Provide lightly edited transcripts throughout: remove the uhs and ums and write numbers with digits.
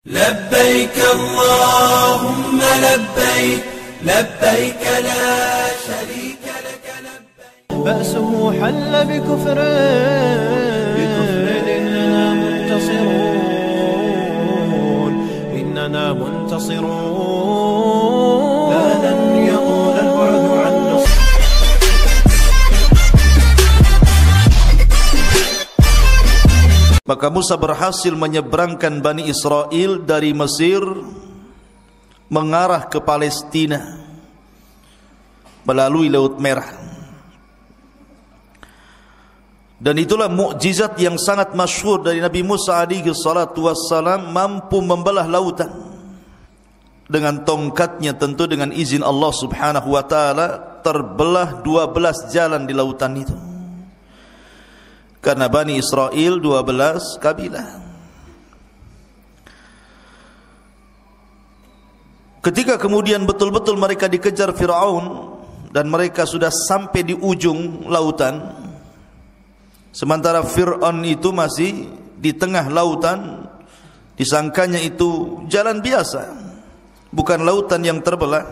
لبيك اللهم لبيك لبيك لا شريك لك لبيك بأسه حل بكفر إننا منتصرون لا لن يطول البعد عن نصر. Maka Musa berhasil menyeberangkan Bani Israel dari Mesir mengarah ke Palestina melalui Laut Merah. Dan itulah mukjizat yang sangat masyhur dari Nabi Musa alaihi salatu wassalam, mampu membelah lautan dengan tongkatnya, tentu dengan izin Allah Subhanahu wa taala. Terbelah 12 jalan di lautan itu. Karena Bani Israel 12 kabilah. Ketika kemudian betul-betul mereka dikejar Fir'aun dan mereka sudah sampai di ujung lautan, sementara Fir'aun itu masih di tengah lautan, disangkanya itu jalan biasa, bukan lautan yang terbelah.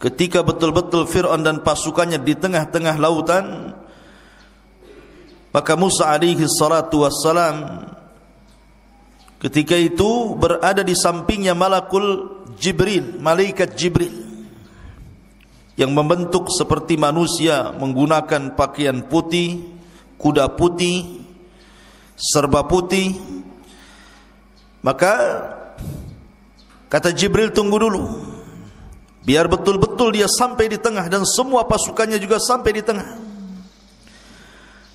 Ketika betul-betul Fir'aun dan pasukannya di tengah-tengah lautan, maka Musa alaihi salatu wassalam ketika itu berada di sampingnya malakul Jibril, malaikat Jibril yang membentuk seperti manusia, menggunakan pakaian putih, kuda putih, serba putih. Maka kata Jibril, tunggu dulu, biar betul-betul dia sampai di tengah dan semua pasukannya juga sampai di tengah.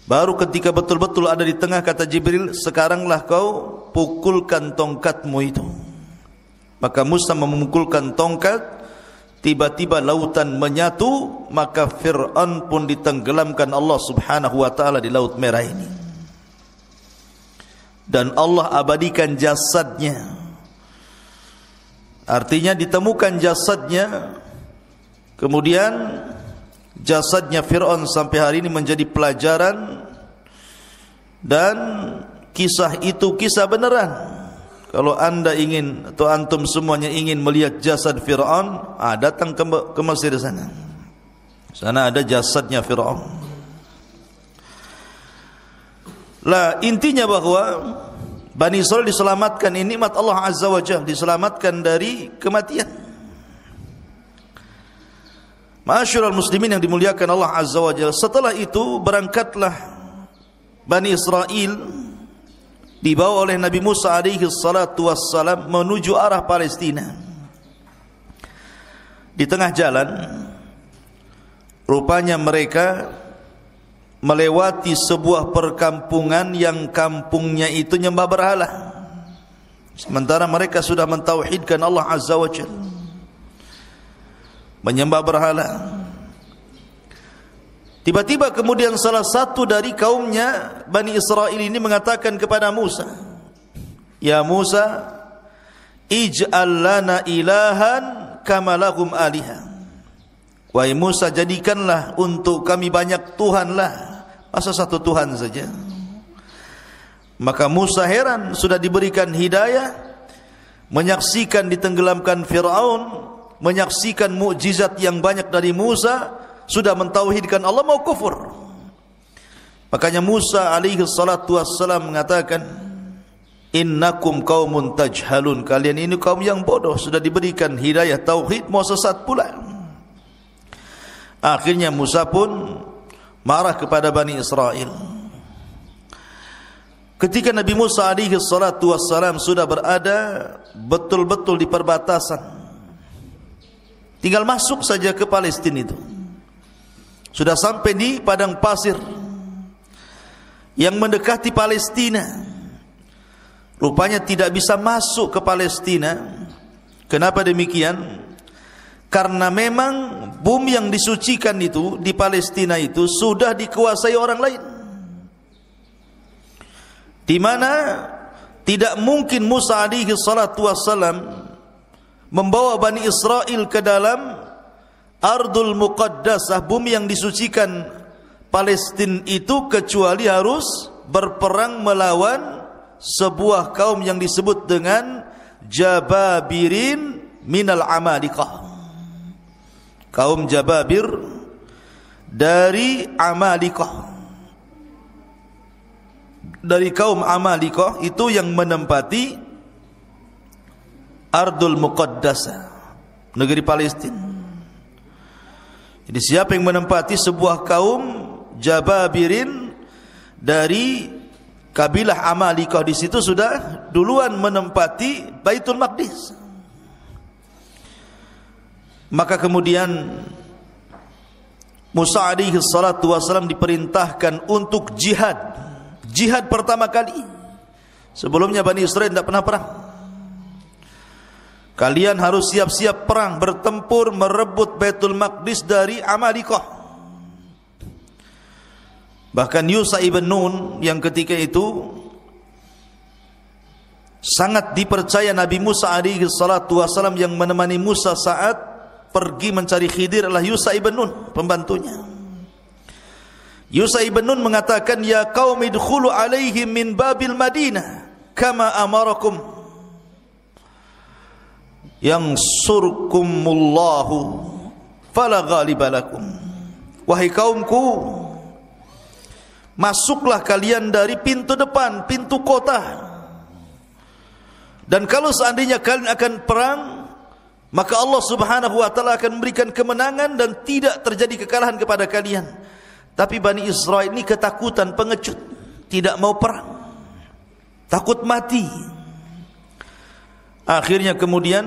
Baru ketika betul-betul ada di tengah, kata Jibril, sekaranglah kau pukulkan tongkatmu itu. Maka Musa memukulkan tongkat, tiba-tiba lautan menyatu, maka Fir'aun pun ditenggelamkan Allah Subhanahu wa taala di Laut Merah ini. Dan Allah abadikan jasadnya. Artinya ditemukan jasadnya. Kemudian jasadnya Fir'aun sampai hari ini menjadi pelajaran, dan kisah itu kisah beneran. Kalau anda ingin atau antum semuanya ingin melihat jasad Fir'aun, datang ke Mesir sana. Sana ada jasadnya Fir'aun. Lah, intinya bahwa Bani Israel diselamatkan, ini nikmat Allah Azza wa Jalla, diselamatkan dari kematian. Ma'asyiral muslimin yang dimuliakan Allah Azza wa Jalla, setelah itu berangkatlah Bani Israel dibawa oleh Nabi Musa alaihi salatu wassalam menuju arah Palestina. Di tengah jalan rupanya mereka melewati sebuah perkampungan yang kampungnya itu nyembah berhala, sementara mereka sudah mentauhidkan Allah Azza wa Jalla, menyembah berhala. Tiba-tiba kemudian salah satu dari kaumnya Bani Israel ini mengatakan kepada Musa, "Ya Musa, ij'al lana ilahan kama lahum alihah." Wahai Musa, jadikanlah untuk kami banyak Tuhanlah, masa satu Tuhan saja? Maka Musa heran, sudah diberikan hidayah, menyaksikan ditenggelamkan Fir'aun, menyaksikan mukjizat yang banyak dari Musa, sudah mentauhidkan Allah, mau kufur. Makanya Musa alaihi salatu wassalam mengatakan, innakum qaumun tajhalun, kalian ini kaum yang bodoh, sudah diberikan hidayah tauhid mau sesat pula. Akhirnya Musa pun marah kepada Bani Israel. Ketika Nabi Musa alaihi salatu wassalam sudah berada betul-betul di perbatasan, tinggal masuk saja ke Palestina itu, sudah sampai di padang pasir yang mendekati Palestina. Rupanya tidak bisa masuk ke Palestina. Kenapa demikian? Karena memang bumi yang disucikan itu di Palestina itu sudah dikuasai orang lain, di mana tidak mungkin Musa alaihi salatu wassalam membawa Bani Israel ke dalam Ardul Muqaddasah, bumi yang disucikan Palestina itu, kecuali harus berperang melawan sebuah kaum yang disebut dengan Jababirin minal Amalikah. Kaum Jababir dari Amalikah, dari kaum Amalikah itu yang menempati Ardul Muqaddasah, negeri Palestina. Jadi siapa yang menempati sebuah kaum Jababirin dari kabilah Amalikah, di situ sudah duluan menempati Baitul Maqdis. Maka kemudian Musa alaihi salatu wasalam diperintahkan untuk jihad. Jihad pertama kali. Sebelumnya Bani Israel tidak pernah perang. Kalian harus siap-siap perang, bertempur, merebut Baitul Maqdis dari Amalikah. Bahkan Yusha ibn Nun yang ketika itu sangat dipercaya Nabi Musa alaihi salatu wasalam, yang menemani Musa saat pergi mencari Khidir adalah Yusha ibn Nun, pembantunya. Yusha ibn Nun mengatakan, ya qaumi idkhulu alaihim min babil Madinah kama amarakum yang surkumullahu fala ghaliba lakum. Wahai kaumku, masuklah kalian dari pintu depan, pintu kota. Dan kalau seandainya kalian akan perang, maka Allah subhanahu wa ta'ala akan memberikan kemenangan dan tidak terjadi kekalahan kepada kalian. Tapi Bani Israel ini ketakutan, pengecut, tidak mau perang, takut mati. Akhirnya kemudian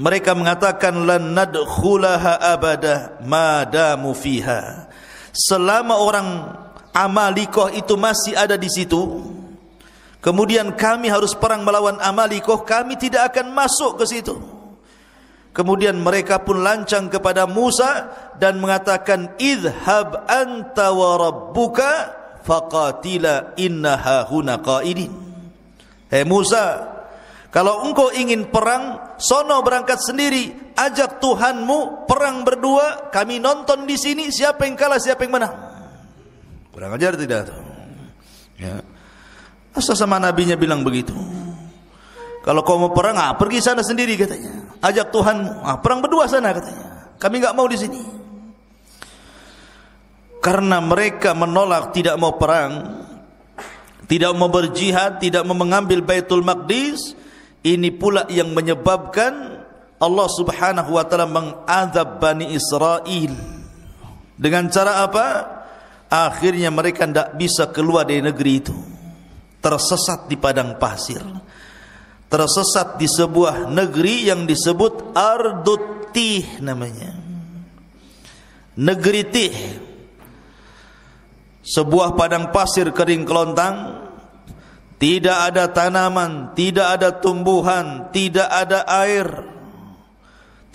mereka mengatakan, lan nadkhulaha abada madamu fiha. Selama orang Amalikah itu masih ada di situ, kemudian kami harus perang melawan Amalikah, kami tidak akan masuk ke situ. Kemudian mereka pun lancang kepada Musa dan mengatakan, idhab anta wa rabbuka faqatila innaha huna qaidin. Hei Musa, kalau engkau ingin perang, sono berangkat sendiri, ajak Tuhanmu perang berdua, kami nonton di sini siapa yang kalah siapa yang menang. Kurang ajar tidak? Ya. Masa sama nabinya bilang begitu? Kalau kau mau perang, pergi sana sendiri katanya. Ajak Tuhanmu, perang berdua sana katanya. Kami enggak mau di sini. Karena mereka menolak, tidak mau perang, tidak mau berjihad, tidak mau mengambil Baitul Maqdis. Ini pula yang menyebabkan Allah subhanahu wa ta'ala mengadab Bani Israel. Dengan cara apa? Akhirnya mereka tidak bisa keluar dari negeri itu. Tersesat di padang pasir, tersesat di sebuah negeri yang disebut Ardut Tih namanya. Negeri Tih, sebuah padang pasir kering kelontang. Tidak ada tanaman, tidak ada tumbuhan, tidak ada air,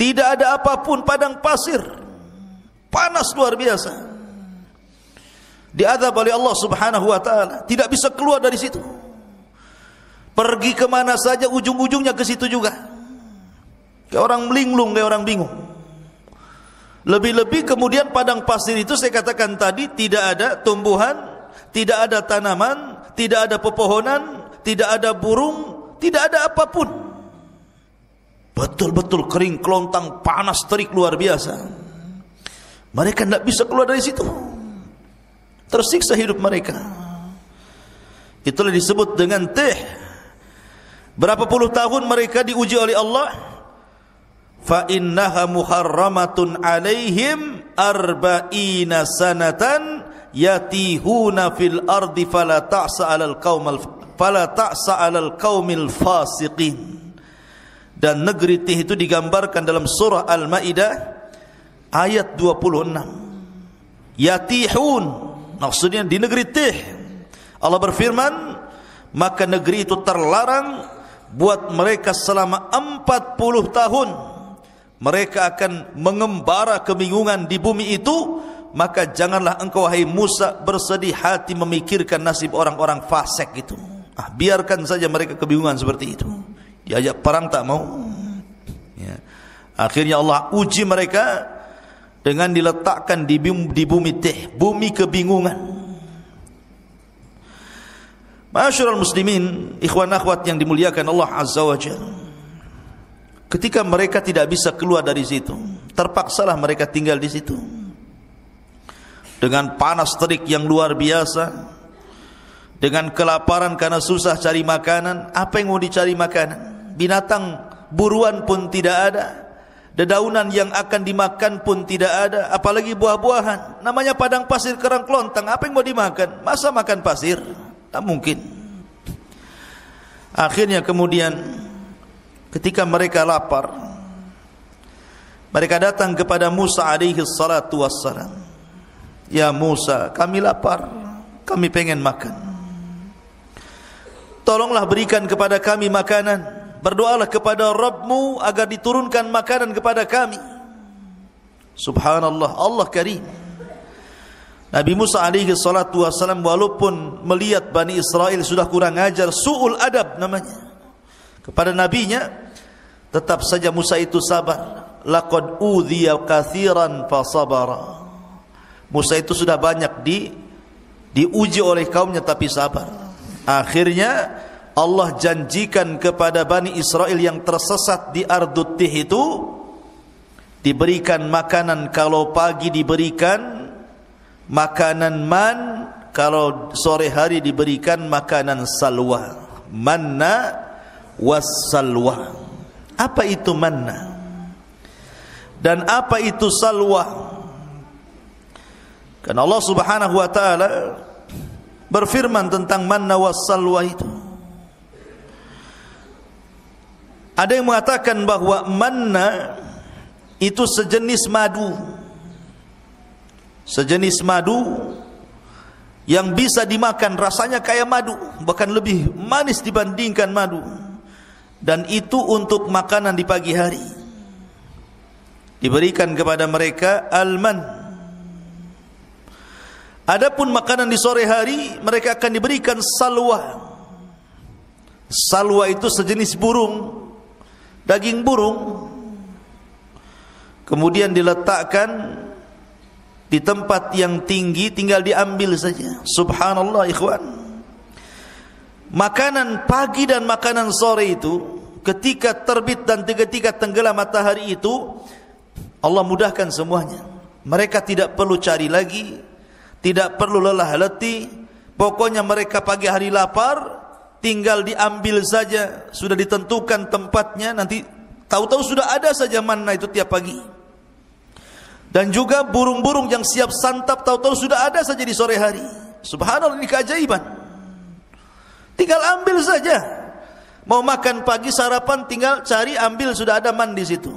tidak ada apapun, padang pasir, panas luar biasa. Diazab oleh Allah subhanahu wa ta'ala, tidak bisa keluar dari situ. Pergi kemana saja ujung-ujungnya ke situ juga. Kayak orang melinglung, kayak orang bingung. Lebih-lebih kemudian padang pasir itu saya katakan tadi, tidak ada tumbuhan, tidak ada tanaman, tidak ada pepohonan, tidak ada burung, tidak ada apapun. Betul-betul kering kelontang, panas terik luar biasa. Mereka tidak bisa keluar dari situ. Tersiksa hidup mereka. Itulah disebut dengan Tih. Berapa puluh tahun mereka diuji oleh Allah. Fa innaha muharramatun alaihim arba'ina sanatan yatihuna fil ardi fala ta'sa 'alal qaumil fasiqin. Dan negeri Tih itu digambarkan dalam surah Al-Maidah ayat 26. Yatihun, maksudnya di negeri Tih. Allah berfirman, maka negeri itu terlarang buat mereka selama 40 tahun. Mereka akan mengembara kebingungan di bumi itu. Maka janganlah engkau wahai Musa bersedih hati memikirkan nasib orang-orang fasik itu. Biarkan saja mereka kebingungan seperti itu. Diajak perang tak mau. Ya. Akhirnya Allah uji mereka dengan diletakkan di bumi Tih, bumi kebingungan. Ma'asyiral muslimin, ikhwan akhwat yang dimuliakan Allah Azza wa Jalla, ketika mereka tidak bisa keluar dari situ, terpaksalah mereka tinggal di situ dengan panas terik yang luar biasa, dengan kelaparan karena susah cari makanan. Apa yang mau dicari makanan? Binatang buruan pun tidak ada, dedaunan yang akan dimakan pun tidak ada, apalagi buah-buahan. Namanya padang pasir kerang kelontang, apa yang mau dimakan? Masa makan pasir? Tak mungkin. Akhirnya kemudian ketika mereka lapar, mereka datang kepada Musa alaihi salatu wassalam. Ya Musa, kami lapar, kami pengen makan. Tolonglah berikan kepada kami makanan. Berdoalah kepada Rabbmu agar diturunkan makanan kepada kami. Subhanallah, Allah karim. Nabi Musa alaihi salatu wassalam walaupun melihat Bani Israel sudah kurang ajar, su'ul adab namanya, kepada nabinya, tetap saja Musa itu sabar. Laqad udhiya katsiran fasabara. Musa itu sudah banyak diuji oleh kaumnya tapi sabar. Akhirnya Allah janjikan kepada Bani Israel yang tersesat di Ardut Tih itu diberikan makanan. Kalau pagi diberikan makanan man, kalau sore hari diberikan makanan salwa. Manna wassalwa. Apa itu manna? Dan apa itu salwa? Karena Allah Subhanahu wa taala berfirman tentang manna wassalwa itu. Ada yang mengatakan bahwa manna itu sejenis madu. Sejenis madu yang bisa dimakan, rasanya kayak madu, bahkan lebih manis dibandingkan madu. Dan itu untuk makanan di pagi hari. Diberikan kepada mereka alman. Adapun makanan di sore hari, mereka akan diberikan salwa. Salwa itu sejenis burung, daging burung, kemudian diletakkan di tempat yang tinggi, tinggal diambil saja. Subhanallah ikhwan. Makanan pagi dan makanan sore itu, ketika terbit dan ketika tenggelam matahari itu, Allah mudahkan semuanya. Mereka tidak perlu cari lagi, tidak perlu lelah letih. Pokoknya mereka pagi hari lapar, tinggal diambil saja. Sudah ditentukan tempatnya, nanti tahu-tahu sudah ada saja manna itu tiap pagi. Dan juga burung-burung yang siap santap, tahu-tahu sudah ada saja di sore hari. Subhanallah, ini keajaiban. Tinggal ambil saja. Mau makan pagi sarapan, tinggal cari ambil, sudah ada man di situ.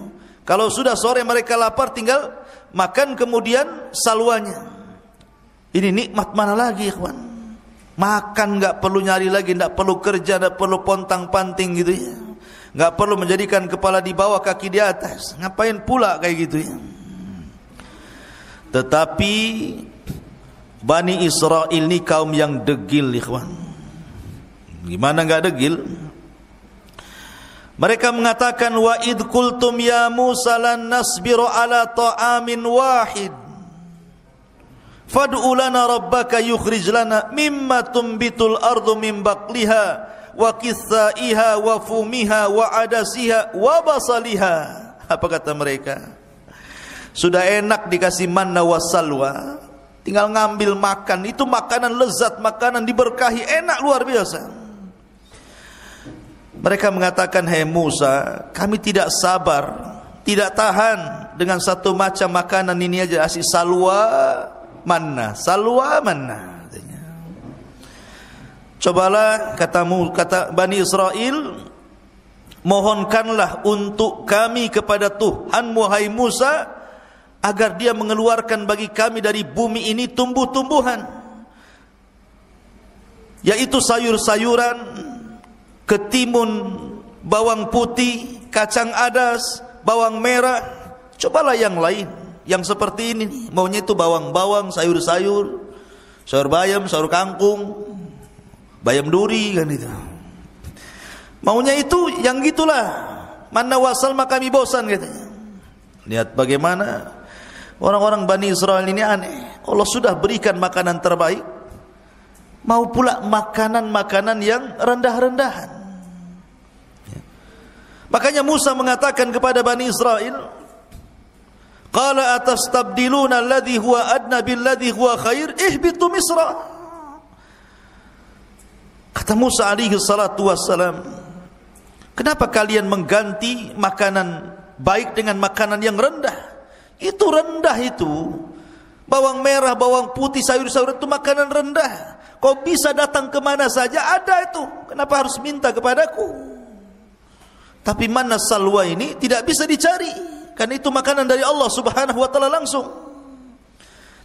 Kalau sudah sore mereka lapar, tinggal makan kemudian salwanya. Ini nikmat mana lagi, ikhwan? Makan enggak perlu nyari lagi, enggak perlu kerja, enggak perlu pontang-panting gitu ya. Enggak perlu menjadikan kepala di bawah kaki di atas. Ngapain pula kayak gitu ya? Tetapi Bani Israel ini kaum yang degil, ikhwan. Gimana enggak degil? Mereka mengatakan, wa id qultum ya Musa lan nasbiru ala ta'amin wahid fad'u lana rabbaka yukhrij lana mimma tumbitul ardu min baqliha wa qithaiha wa fumiha wa adasiha wa basaliha. Apa kata mereka? Sudah enak dikasih manna wassalwa, tinggal ngambil makan. Itu makanan lezat, makanan diberkahi, enak luar biasa. Mereka mengatakan, hai Musa, kami tidak sabar, tidak tahan dengan satu macam makanan ini aja. Asih salwa manna, salwa manna. Cobalah, kata Bani Israel, mohonkanlah untuk kami kepada Tuhanmu, hai Musa, agar dia mengeluarkan bagi kami dari bumi ini tumbuh-tumbuhan, yaitu sayur-sayuran, ketimun, bawang putih, kacang adas, bawang merah. Cobalah yang lain, yang seperti ini nih. Maunya itu bawang-bawang, sayur-sayur, sayur bayam, sayur kangkung, bayam duri kan itu. Maunya itu yang gitulah. Manna wassalwa kami bosan katanya. Lihat bagaimana orang-orang Bani Israel ini aneh. Allah sudah berikan makanan terbaik, mau pula makanan-makanan yang rendah-rendahan. Makanya Musa mengatakan kepada Bani Israel, qala atastabdiluna alladhi huwa adna billadhi huwa khair ihbitu Misra. Kata Musa alaihi salatu wassalam, kenapa kalian mengganti makanan baik dengan makanan yang rendah? Itu rendah itu. Bawang merah, bawang putih, sayur-sayuran itu makanan rendah. Kau bisa datang kemana saja, ada itu. Kenapa harus minta kepadaku? Tapi mana salwa ini tidak bisa dicari, karena itu makanan dari Allah subhanahu wa ta'ala langsung.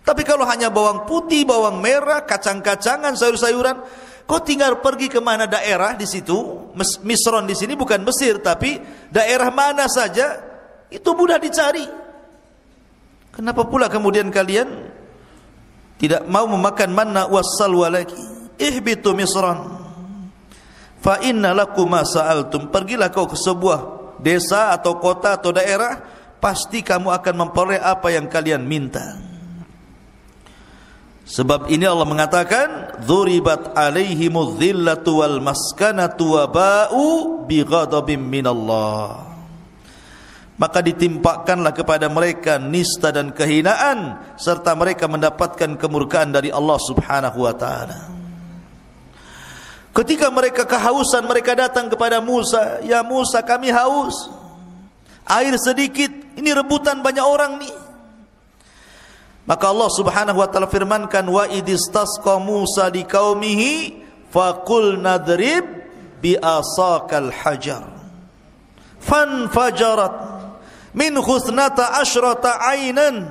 Tapi kalau hanya bawang putih, bawang merah, kacang-kacangan, sayur-sayuran, kau tinggal pergi ke mana daerah di situ. Misron di sini bukan Mesir, tapi daerah mana saja itu mudah dicari. Kenapa pula kemudian kalian tidak mau memakan manna wassalwa lagi? Ihbitu Misran fa inna lakum ma sa'altum. Pergilah kau ke sebuah desa atau kota atau daerah, pasti kamu akan memperoleh apa yang kalian minta. Sebab ini Allah mengatakan, dzuribat alaihimudz dhillatu wal maskanatu wa ba'u bighadabim minallah. Maka ditimpakanlah kepada mereka nista dan kehinaan, serta mereka mendapatkan kemurkaan dari Allah subhanahu wa ta'ala. Ketika mereka kehausan, mereka datang kepada Musa, ya Musa, kami haus, air sedikit, ini rebutan banyak orang nih. Maka Allah subhanahu wa ta'ala firmankan, wa idistasqa Musa di qaumihi faqul nadrib bi asaqal hajar fanfajarat min khusnata asyrata ainan.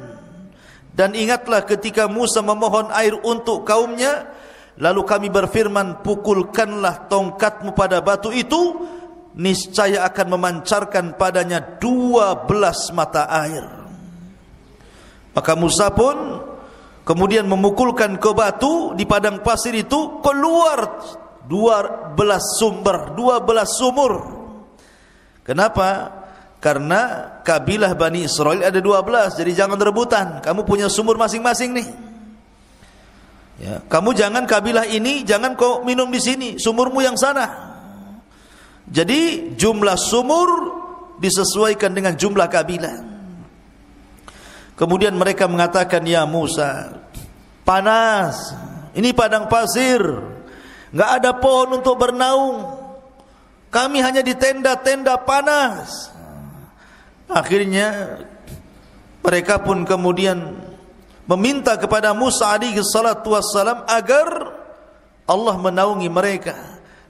Dan ingatlah ketika Musa memohon air untuk kaumnya, lalu kami berfirman, pukulkanlah tongkatmu pada batu itu, niscaya akan memancarkan padanya 12 mata air. Maka Musa pun kemudian memukulkan ke batu di padang pasir itu, keluar 12 sumur. Kenapa? Karena kabilah Bani Israel ada 12, jadi jangan rebutan. Kamu punya sumur masing-masing nih. Ya, kamu jangan kabilah ini, jangan kau minum di sini, sumurmu yang sana. Jadi jumlah sumur disesuaikan dengan jumlah kabilah. Kemudian mereka mengatakan, ya Musa, panas, ini padang pasir, enggak ada pohon untuk bernaung, kami hanya di tenda-tenda panas. Akhirnya mereka pun kemudian meminta kepada Musa alaihi salatu wassalam agar Allah menaungi mereka.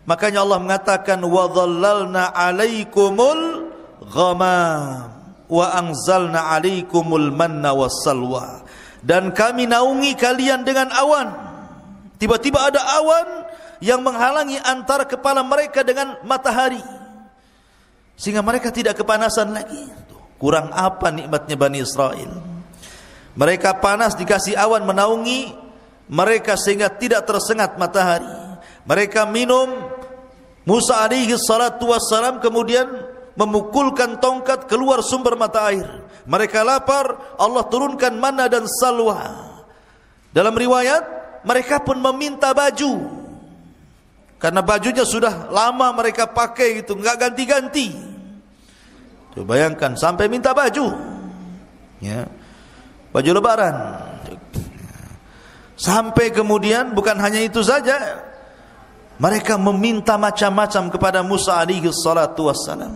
Makanya Allah mengatakan, wa dhallalna alaikumul ghamam wa anzalna alaikumul manna wassalwa. Dan kami naungi kalian dengan awan. Tiba-tiba ada awan yang menghalangi antara kepala mereka dengan matahari, sehingga mereka tidak kepanasan lagi. Kurang apa nikmatnya Bani Israel? Mereka panas, dikasih awan menaungi mereka sehingga tidak tersengat matahari. Mereka minum, Musa alaihi salatu wassalam kemudian memukulkan tongkat, keluar sumber mata air. Mereka lapar, Allah turunkan manna dan salwa. Dalam riwayat, mereka pun meminta baju, karena bajunya sudah lama mereka pakai gitu, enggak ganti-ganti. Tuh, bayangkan sampai minta baju, ya, baju lebaran. Sampai kemudian bukan hanya itu saja, mereka meminta macam-macam kepada Musa alaihi salatu wassalam.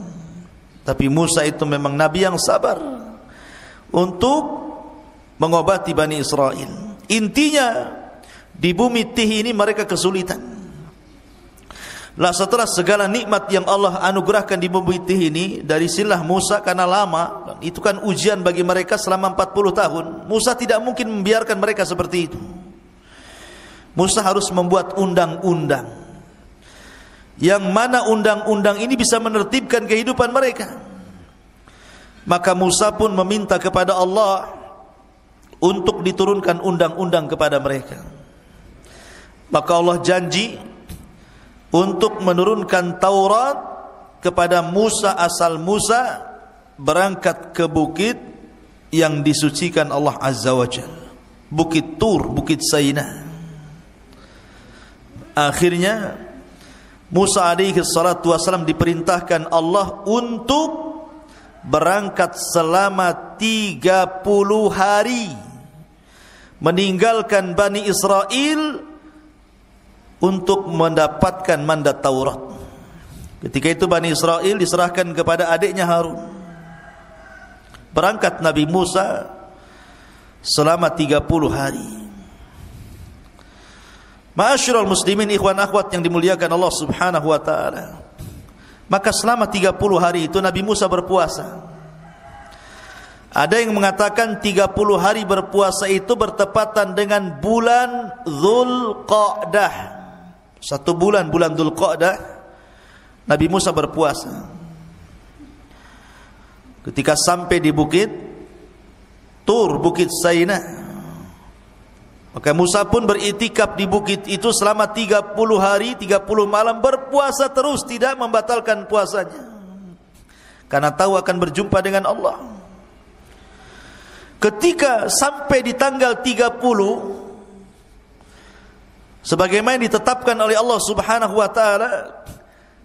Tapi Musa itu memang nabi yang sabar untuk mengobati Bani Israel. Intinya di bumi Tih ini mereka kesulitan. Lah setelah segala nikmat yang Allah anugerahkan di bumi Tih ini, dari silah Musa, karena lama, itu kan ujian bagi mereka selama 40 tahun. Musa tidak mungkin membiarkan mereka seperti itu. Musa harus membuat undang-undang, yang mana undang-undang ini bisa menertibkan kehidupan mereka. Maka Musa pun meminta kepada Allah untuk diturunkan undang-undang kepada mereka. Maka Allah janji untuk menurunkan Taurat kepada Musa asal Musa berangkat ke bukit yang disucikan Allah Azza wa Jalla, Bukit Tur, Bukit Saina. Akhirnya Musa alaihi salatu wasallam diperintahkan Allah untuk berangkat selama 30 hari meninggalkan Bani Israel untuk mendapatkan mandat Taurat. Ketika itu Bani Israel diserahkan kepada adiknya Harun. Berangkat Nabi Musa selama 30 hari. Ma'asyiral muslimin, ikhwan akhwat yang dimuliakan Allah Subhanahu wa taala. Maka selama 30 hari itu Nabi Musa berpuasa. Ada yang mengatakan 30 hari berpuasa itu bertepatan dengan bulan Dzulqa'dah. Satu bulan Dzulqa'dah Nabi Musa berpuasa. Ketika sampai di bukit Tur, Bukit Saina, maka Musa pun beritikaf di bukit itu selama 30 hari 30 malam, berpuasa terus, tidak membatalkan puasanya, karena tahu akan berjumpa dengan Allah. Ketika sampai di tanggal 30, sebagaimana ditetapkan oleh Allah Subhanahu wa taala,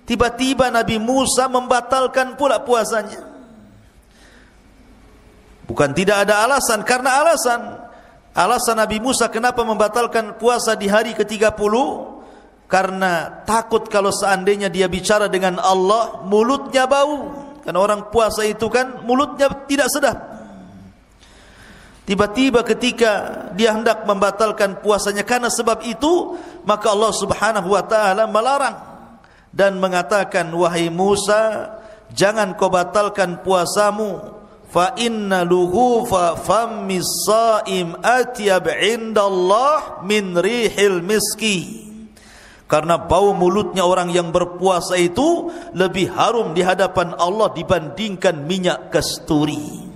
tiba-tiba Nabi Musa membatalkan pula puasanya. Bukan tidak ada alasan, karena alasan Nabi Musa kenapa membatalkan puasa di hari ke-30, karena takut kalau seandainya dia bicara dengan Allah mulutnya bau. Karena orang puasa itu kan mulutnya tidak sedap. Tiba-tiba ketika dia hendak membatalkan puasanya karena sebab itu, maka Allah Subhanahu wa taala melarang dan mengatakan, wahai Musa, jangan kau batalkan puasamu. Fa inna luhufa fammis saim atyab indallah min rihil miski. Karena bau mulutnya orang yang berpuasa itu lebih harum di hadapan Allah dibandingkan minyak kasturi.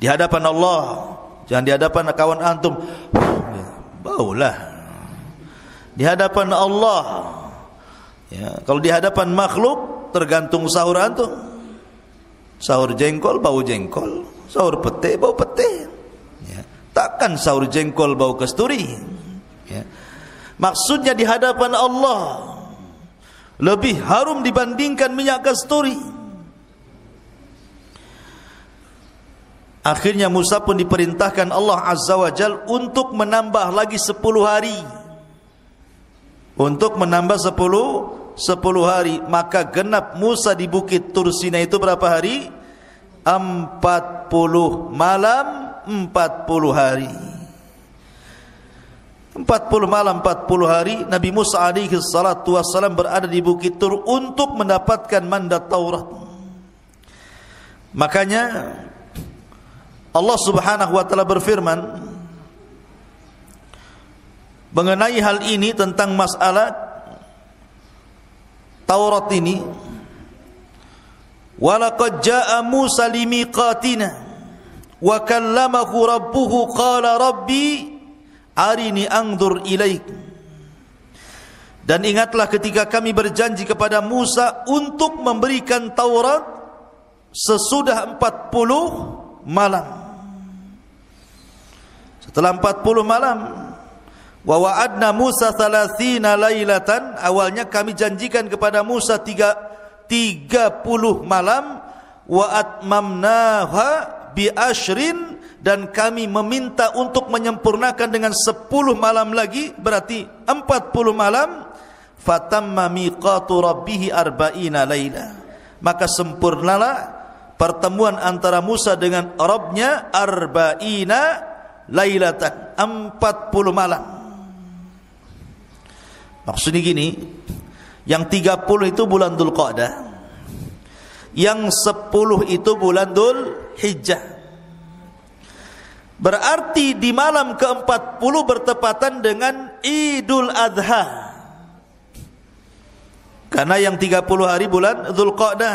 Di hadapan Allah, jangan di hadapan kawan antum. Baulah. Di hadapan Allah. Ya, kalau di hadapan makhluk tergantung sahur antum. Sahur jengkol bau jengkol, sahur pete bau pete. Ya, takkan sahur jengkol bau kasturi. Ya. Maksudnya di hadapan Allah lebih harum dibandingkan minyak kasturi. Akhirnya Musa pun diperintahkan Allah Azza wa Jal untuk menambah lagi 10 hari. Untuk menambah 10 hari. Maka genap Musa di bukit Tur Sinai itu berapa hari? 40 malam 40 hari. 40 malam 40 hari Nabi Musa alaihi salatu wassalam berada di bukit Tur untuk mendapatkan mandat Taurat. Makanya Allah Subhanahu wa taala berfirman mengenai hal ini, tentang masalah Taurat ini, walaqad jaa Musa limiqatina wa kallamahu rabbuhu qala rabbi arini anzur ilaik. Dan ingatlah ketika kami berjanji kepada Musa untuk memberikan Taurat sesudah 40 malam. Setelah 40 malam, wa wa'adna Musa 30 lailatan, awalnya kami janjikan kepada Musa 30 malam, wa atmamnaha bi ashrin, dan kami meminta untuk menyempurnakan dengan 10 malam lagi, berarti 40 malam. Fatamma miqatu rabbih 40 laila, maka sempurnalah pertemuan antara Musa dengan Rabbnya 40 lailatan, 40 malam. Maksudnya gini, yang 30 itu bulan Dzulqa'dah, yang 10 itu bulan Dzulhijjah. Berarti di malam ke-40 bertepatan dengan Idul Adha. Karena yang 30 hari bulan Dzulqa'dah,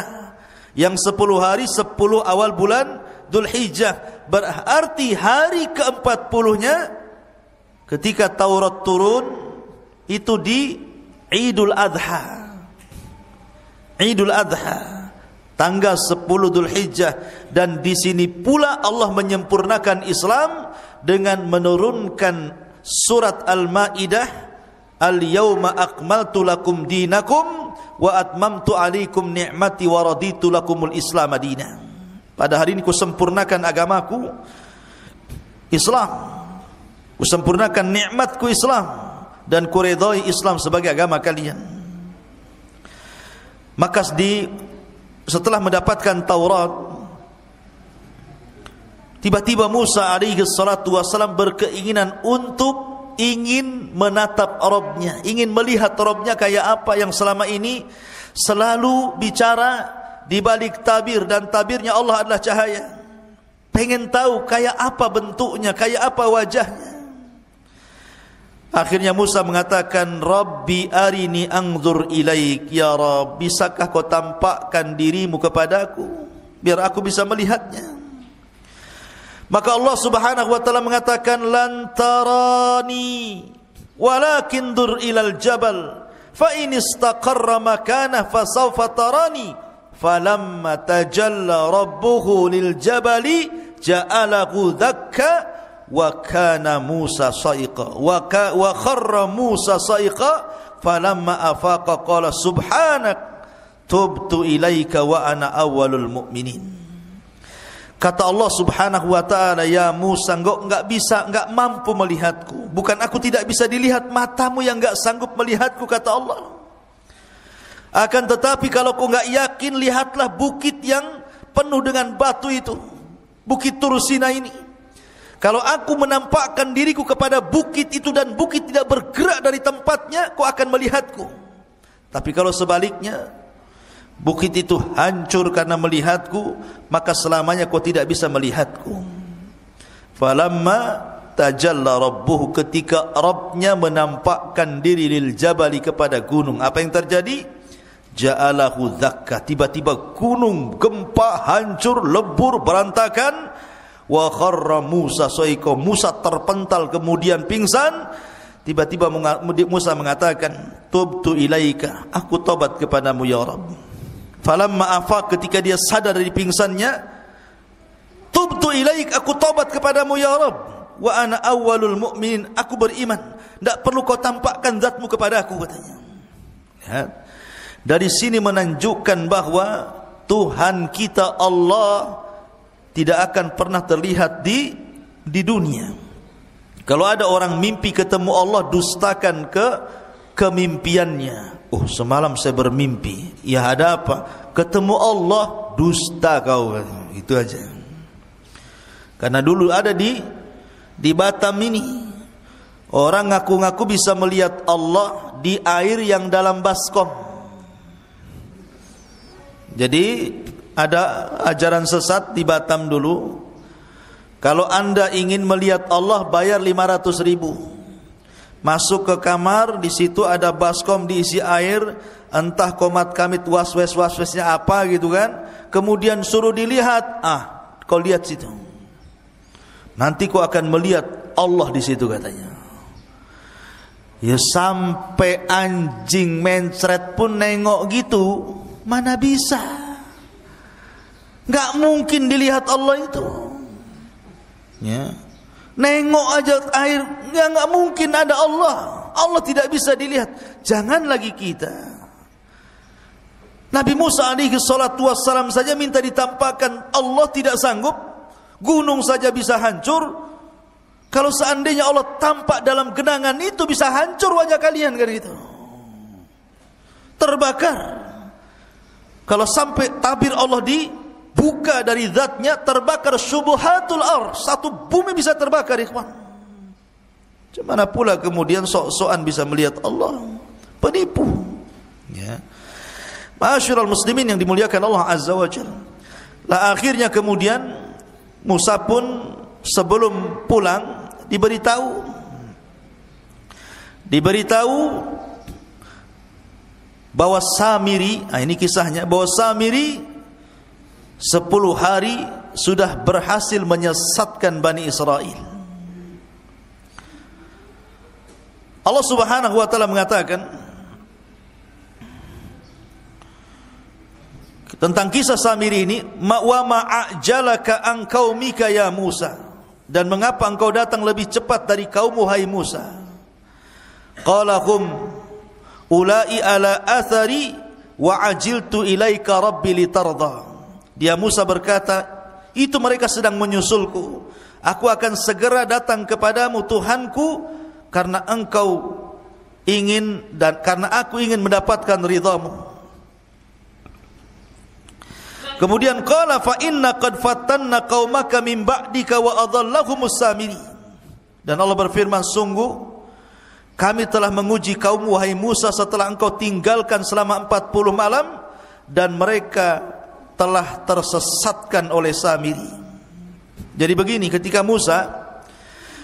yang 10 hari 10 awal bulan Dzulhijjah. Berarti hari ke-40-nya ketika Taurat turun itu di Idul Adha. Idul Adha, tanggal 10 Dzulhijjah, dan di sini pula Allah menyempurnakan Islam dengan menurunkan surat Al-Maidah al-yauma akmaltu lakum dinakum wa atmamtu alaikum ni'mati wa raditu lakumul Islam madina. Pada hari ini ku sempurnakan agamaku Islam, ku sempurnakan nikmatku Islam, dan ku redai Islam sebagai agama kalian. Maka setelah mendapatkan Taurat, tiba-tiba Musa alaihi salatu wasalam berkeinginan untuk ingin menatap Rabbnya, ingin melihat Rabbnya kayak apa yang selama ini selalu bicara di balik tabir, dan tabirnya Allah adalah cahaya. Pengen tahu kayak apa bentuknya, kayak apa wajahnya. Akhirnya Musa mengatakan, Rabbi arini anzur ilaik, ya Rabb, bisakah kau tampakkan dirimu kepadaku biar aku bisa melihatnya? Maka Allah Subhanahu wa taala mengatakan, lan tarani walakin dur ilal jabal fa in istaqarra makanah fasawfa tarani falamma tajalla rabbuhu lil jabali ja'alahu dakka wa kana Musa sa'iqa wa kharra Musa sa'iqa falamma afaqa qala subhanak tubtu ilaika wa ana awwalul mu'minin. Kata Allah Subhanahu wa taala, ya Musa, engkau enggak mampu melihatku. Bukan aku tidak bisa dilihat, matamu yang enggak sanggup melihatku, kata Allah. Akan tetapi kalau kau enggak yakin, lihatlah bukit yang penuh dengan batu itu, Bukit Tursina ini. Kalau aku menampakkan diriku kepada bukit itu dan bukit tidak bergerak dari tempatnya, kau akan melihatku. Tapi kalau sebaliknya, bukit itu hancur karena melihatku, maka selamanya kau tidak bisa melihatku. Falamma tajalla rabbuhu, ketika Rabbnya menampakkan diri lil jabali, kepada gunung, apa yang terjadi? Ja'alahu dzakka, tiba-tiba gunung gempa, hancur, lebur, berantakan. Wa kharra Musa sa'iqa, Musa terpental kemudian pingsan. Tiba-tiba Musa mengatakan, tubtu ilaika, aku tobat kepadamu ya Rabb. Falamma afaq, ketika dia sadar dari pingsannya, tubtu ilaik, aku tobat kepadamu ya Rabb. Wa ana awwalul mu'minin, aku beriman, tidak perlu kau tampakkan zatmu kepadaku, katanya. Lihat, dari sini menunjukkan bahwa Tuhan kita Allah tidak akan pernah terlihat di dunia. Kalau ada orang mimpi ketemu Allah, dustakan kemimpiannya. Oh, semalam saya bermimpi. Ya, ada apa? Ketemu Allah, dusta kau. Itu aja. Karena dulu ada di Batam ini, orang ngaku-ngaku bisa melihat Allah di air yang dalam baskom. Jadi ada ajaran sesat di Batam dulu. Kalau anda ingin melihat Allah, bayar 500.000. Masuk ke kamar, di situ ada baskom diisi air, entah komat kamit waswesnya apa gitu kan. Kemudian suruh dilihat, kau lihat situ. Nanti kau akan melihat Allah di situ, katanya. Ya, sampai anjing mencret pun nengok gitu, mana bisa? Nggak mungkin dilihat Allah itu. Ya, nengok aja air, nggak mungkin ada Allah. Allah tidak bisa dilihat. Jangan lagi kita. Nabi Musa alaihi salatu wassalam saja minta ditampakkan Allah, tidak sanggup. Gunung saja bisa hancur. Kalau seandainya Allah tampak dalam genangan itu, bisa hancur wajah kalian kan gitu, terbakar. Kalau sampai tabir Allah buka dari zatnya, terbakar syubuhatul ardh, satu bumi bisa terbakar, ikhwan. Cemana pula kemudian sok-sokan bisa melihat Allah, penipu. Ya, ma'asyiral muslimin yang dimuliakan Allah azza wa jalla. Lah akhirnya kemudian Musa pun sebelum pulang diberitahu bahwa Samiri, ini kisahnya, bahwa Samiri 10 hari sudah berhasil menyesatkan Bani Israel. Allah Subhanahu wa taala mengatakan tentang kisah Samiri ini, wa ma'ajalaka an qaumika ya Musa, dan mengapa engkau datang lebih cepat dari kaummu hai Musa? Qala hum ulai ala athari wa ajiltu ilaika rabbi litarda. Dia Musa berkata, itu mereka sedang menyusulku. Aku akan segera datang kepadamu Tuhanku karena engkau ingin dan karena aku ingin mendapatkan ridhamu. Kemudian qala fa inna qad fatanna qaumaka min ba'dika wa adhallahumus samiri. Dan Allah berfirman, sungguh kami telah menguji kaummu wahai Musa setelah engkau tinggalkan selama 40 malam dan mereka telah tersesatkan oleh Samiri. Jadi begini, ketika Musa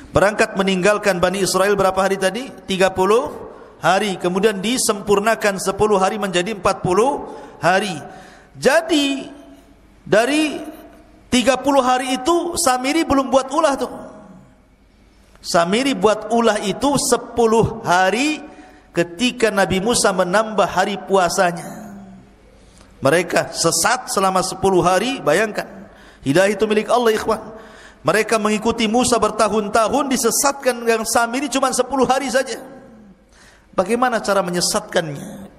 berangkat meninggalkan Bani Israel berapa hari tadi? 30 hari. Kemudian disempurnakan 10 hari menjadi 40 hari. Jadi dari 30 hari itu Samiri belum buat ulah tuh. Samiri buat ulah itu 10 hari ketika Nabi Musa menambah hari puasanya. Mereka sesat selama 10 hari, bayangkan. Hidayah itu milik Allah, ikhwan. Mereka mengikuti Musa bertahun-tahun, disesatkan dengan Samiri cuma 10 hari saja. Bagaimana cara menyesatkannya?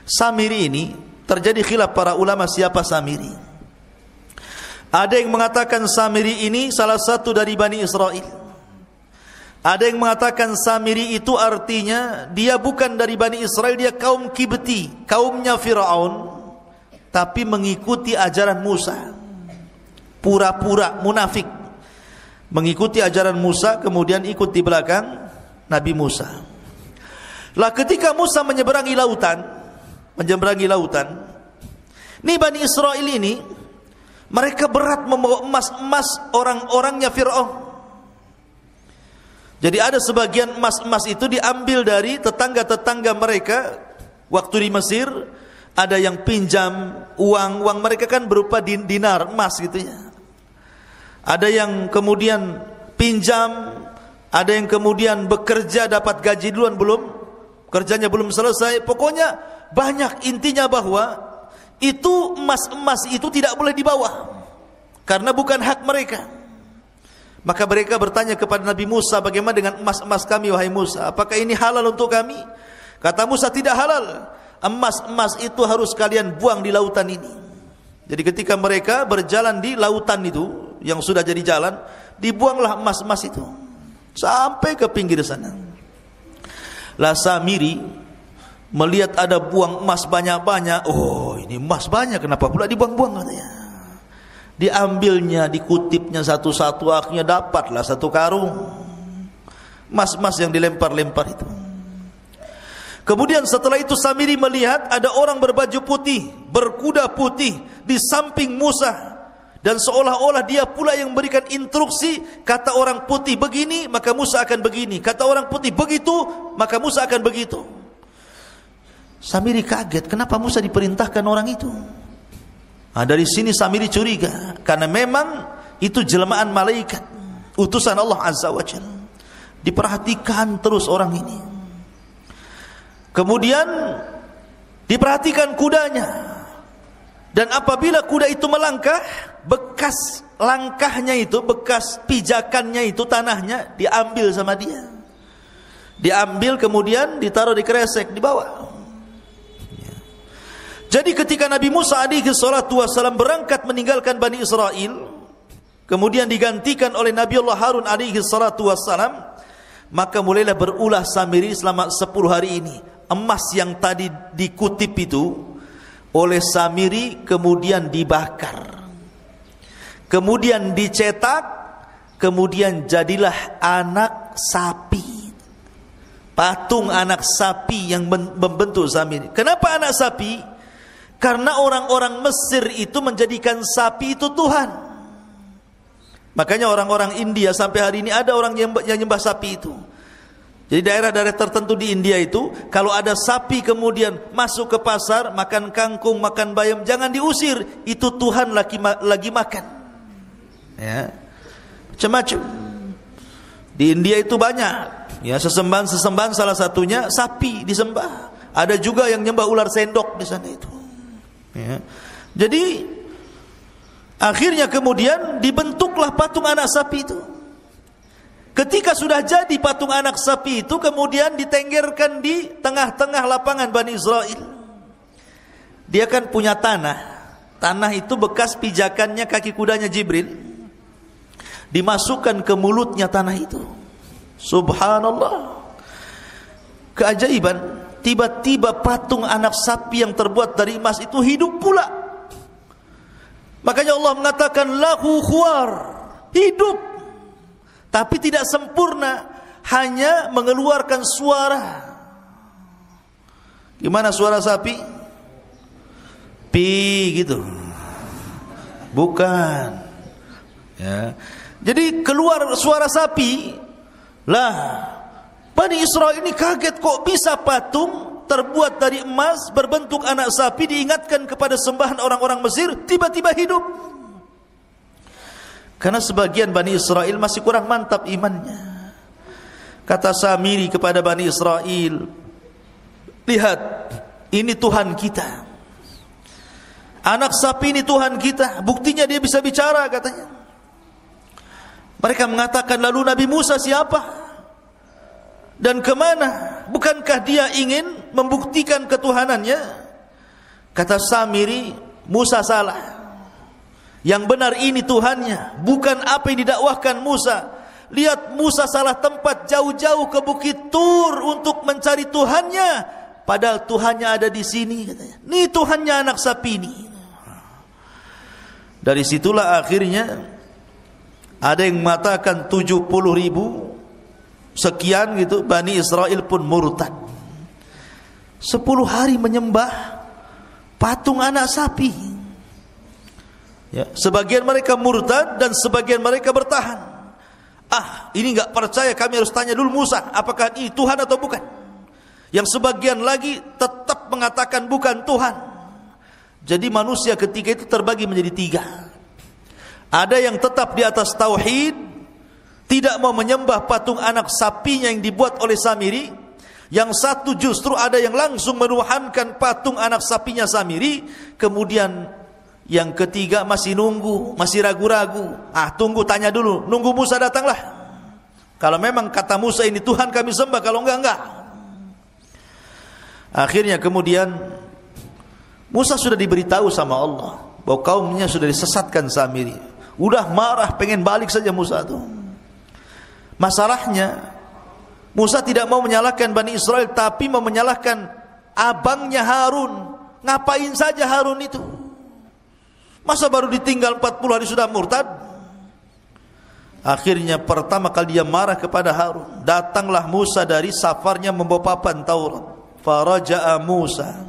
Samiri ini terjadi khilaf para ulama siapa Samiri. Ada yang mengatakan Samiri ini salah satu dari Bani Israel. Ada yang mengatakan Samiri itu artinya dia bukan dari Bani Israel, dia kaum Kibti, kaumnya Fir'aun, tapi mengikuti ajaran Musa. Pura-pura munafik, mengikuti ajaran Musa, kemudian ikut di belakang Nabi Musa. Lah ketika Musa menyeberangi lautan, ini Bani Israel ini, mereka berat membawa emas-emas orang-orangnya Fir'aun. Jadi ada sebagian emas-emas itu diambil dari tetangga-tetangga mereka waktu di Mesir. Ada yang pinjam uang mereka kan berupa dinar, emas gitu ya. Ada yang kemudian pinjam, ada yang kemudian bekerja dapat gaji duluan, kerjanya belum selesai. Pokoknya banyak, intinya bahwa itu emas-emas itu tidak boleh dibawa karena bukan hak mereka. Maka mereka bertanya kepada Nabi Musa, bagaimana dengan emas-emas kami wahai Musa? Apakah ini halal untuk kami? Kata Musa, tidak halal. Emas-emas itu harus kalian buang di lautan ini. Jadi ketika mereka berjalan di lautan itu, yang sudah jadi jalan, dibuanglah emas-emas itu sampai ke pinggir sana. Lah Samiri melihat ada buang emas banyak-banyak. Oh, ini emas banyak, kenapa pula dibuang-buang katanya. Diambilnya, dikutipnya satu-satu, akhirnya dapatlah satu karung emas-emas yang dilempar-lempar itu. Kemudian setelah itu Samiri melihat ada orang berbaju putih, berkuda putih di samping Musa, dan seolah-olah dia pula yang memberikan instruksi. Kata orang putih begini, maka Musa akan begini. Kata orang putih begitu, maka Musa akan begitu. Samiri kaget, kenapa Musa diperintahkan orang itu? Nah, dari sini Samiri curiga, karena memang itu jelmaan malaikat, utusan Allah Azza wa Jalla. Diperhatikan terus orang ini. Kemudian diperhatikan kudanya. Dan apabila kuda itu melangkah, bekas langkahnya itu, bekas pijakannya itu, tanahnya diambil sama dia. Diambil kemudian ditaruh di kresek, dibawa. Jadi ketika Nabi Musa alaihi salatu wasallam berangkat meninggalkan Bani Israel, kemudian digantikan oleh Nabi Allah Harun alaihi salatu wasallam, maka mulailah berulah Samiri selama 10 hari ini. Emas yang tadi dikutip itu oleh Samiri kemudian dibakar, kemudian dicetak, kemudian jadilah anak sapi, patung anak sapi yang membentuk Samiri. Kenapa anak sapi? Karena orang-orang Mesir itu menjadikan sapi itu Tuhan. Makanya orang-orang India sampai hari ini ada orang yang nyembah sapi itu. Jadi daerah-daerah tertentu di India itu, kalau ada sapi kemudian masuk ke pasar, makan kangkung, makan bayam, jangan diusir, itu Tuhan lagi makan. Ya, macam-macam. Di India itu banyak. Ya, sesembahan salah satunya sapi disembah. Ada juga yang nyembah ular sendok di sana itu. Ya. Jadi akhirnya kemudian dibentuklah patung anak sapi itu. Ketika sudah jadi patung anak sapi itu, kemudian ditenggerkan di tengah-tengah lapangan Bani Israel. Dia kan punya tanah. Tanah itu bekas pijakannya kaki kudanya Jibril. Dimasukkan ke mulutnya tanah itu. Subhanallah. Keajaiban. Tiba-tiba patung anak sapi yang terbuat dari emas itu hidup pula. Makanya Allah mengatakan lahu khuwar. Hidup. Tapi tidak sempurna, hanya mengeluarkan suara. Gimana suara sapi? Pi gitu. Bukan. Ya. Jadi keluar suara sapi. Lah, Bani Israel ini kaget, kok bisa patung terbuat dari emas berbentuk anak sapi diingatkan kepada sembahan orang-orang Mesir tiba-tiba hidup. Karena sebagian Bani Israel masih kurang mantap imannya. Kata Samiri kepada Bani Israel, lihat, ini Tuhan kita. Anak sapi ini Tuhan kita. Buktinya dia bisa bicara, katanya. Mereka mengatakan, lalu Nabi Musa siapa? Dan kemana? Bukankah dia ingin membuktikan ketuhanannya? Kata Samiri, Musa salah. Yang benar ini Tuhannya, bukan apa yang didakwahkan Musa. Lihat, Musa salah tempat, jauh-jauh ke Bukit Tur untuk mencari Tuhannya, padahal Tuhannya ada di sini, katanya. Ini Tuhannya anak sapi ini. Dari situlah akhirnya ada yang mengatakan 70.000 sekian gitu, Bani Israel pun murtad. 10 hari menyembah patung anak sapi. Ya, sebagian mereka murtad dan sebagian mereka bertahan. Ini enggak percaya, kami harus tanya dulu Musa, apakah ini Tuhan atau bukan. Yang sebagian lagi tetap mengatakan bukan Tuhan. Jadi manusia ketika itu terbagi menjadi 3. Ada yang tetap di atas tauhid, tidak mau menyembah patung anak sapinya yang dibuat oleh Samiri. Yang satu justru ada yang langsung menuhankan patung anak sapinya Samiri. Kemudian yang ketiga masih nunggu, masih ragu-ragu. Tunggu, tanya dulu, nunggu Musa datanglah. Kalau memang kata Musa ini Tuhan kami sembah, kalau enggak. Akhirnya kemudian Musa sudah diberitahu sama Allah bahwa kaumnya sudah disesatkan Samiri. Udah marah, pengen balik saja Musa itu. Masalahnya Musa tidak mau menyalahkan Bani Israel, tapi mau menyalahkan abangnya Harun. Ngapain saja Harun itu? Masa baru ditinggal 40 hari sudah murtad? Akhirnya pertama kali dia marah kepada Harun. Datanglah Musa dari safarnya membawa papan Taurat. Faraja'a Musa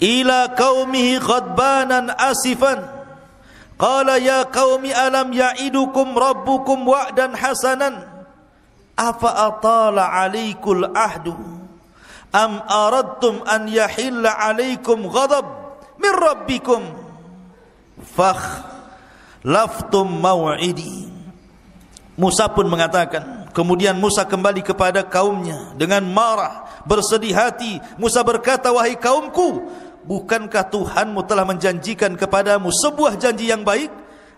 ila qaumihi ghadbanan asifan. Qala ya qaumi alam ya'idukum rabbukum wa'dan hasanan. Afa atala 'alaikul ahdu am aradtum an yahilla 'alaikum ghadab min rabbikum fakhlaftum mau'idi. Musa pun mengatakan, kemudian Musa kembali kepada kaumnya dengan marah, bersedih hati. Musa berkata, wahai kaumku, bukankah Tuhanmu telah menjanjikan kepadamu sebuah janji yang baik?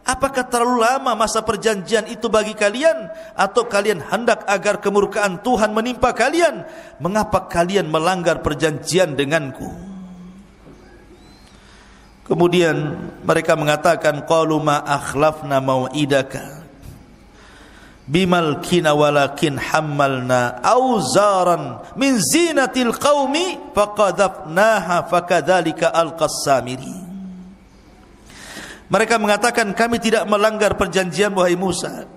Apakah terlalu lama masa perjanjian itu bagi kalian? Atau kalian hendak agar kemurkaan Tuhan menimpa kalian? Mengapa kalian melanggar perjanjian denganku? Kemudian mereka mengatakan, qalu ma akhlafna mau'idaka bimalkina walakin hammalna auzaran min zinatil qaumi faqadhafnaha fakadzalika alqas Samiri. Mereka mengatakan, kami tidak melanggar perjanjian wahai Musa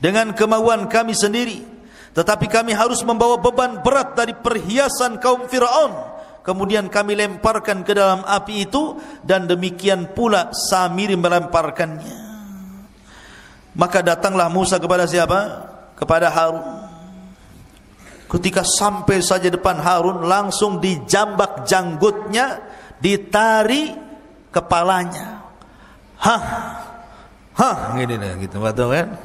dengan kemauan kami sendiri, tetapi kami harus membawa beban berat dari perhiasan kaum Firaun. Kemudian kami lemparkan ke dalam api itu, dan demikian pula Samiri melemparkannya. Maka datanglah Musa kepada siapa? Kepada Harun. Ketika sampai saja depan Harun, langsung dijambak janggutnya, ditari kepalanya. Gini nih, gitu, betul kan?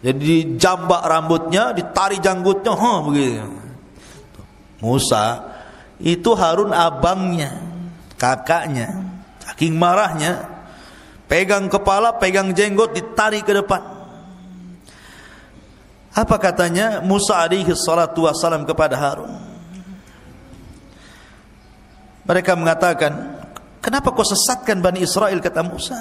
Jadi dijambak rambutnya, ditari janggutnya, begitu. Musa itu Harun abangnya, kakaknya. Saking marahnya, pegang kepala, pegang jenggot, ditarik ke depan. Apa katanya Musa alaihi salatu wassalam kepada Harun? Mereka mengatakan, kenapa kau sesatkan Bani Israel, kata Musa.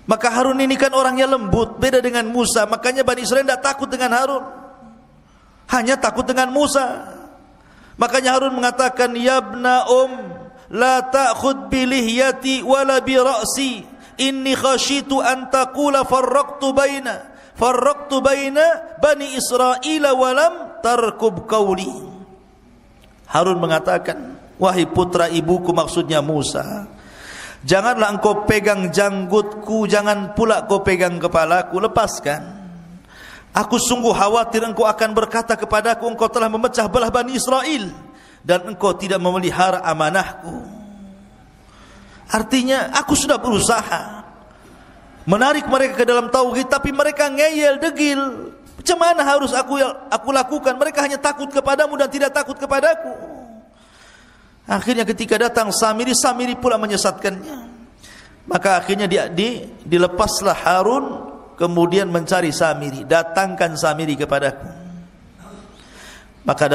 Maka Harun ini kan orangnya lembut, beda dengan Musa. Makanya Bani Israel tidak takut dengan Harun, hanya takut dengan Musa. Makanya Harun mengatakan, ya ibna la ta'khud bi lihyati wala bi ra'si, inni khashitu an taqula farraqtu baina Bani Israel wa lam tarkub qawli. Harun mengatakan, wahai putra ibuku, maksudnya Musa, janganlah engkau pegang janggutku, jangan pula kau pegang kepalaku, lepaskan. Aku sungguh khawatir engkau akan berkata kepadaku, engkau telah memecah belah Bani Israel dan engkau tidak memelihara amanahku. Artinya aku sudah berusaha menarik mereka ke dalam tauhid, tapi mereka ngeyel, degil. Macam mana harus aku lakukan? Mereka hanya takut kepadamu dan tidak takut kepadaku. Akhirnya ketika datang Samiri pula menyesatkannya. Maka akhirnya dilepaslah Harun, kemudian mencari Samiri. Datangkan Samiri kepadaku. Maka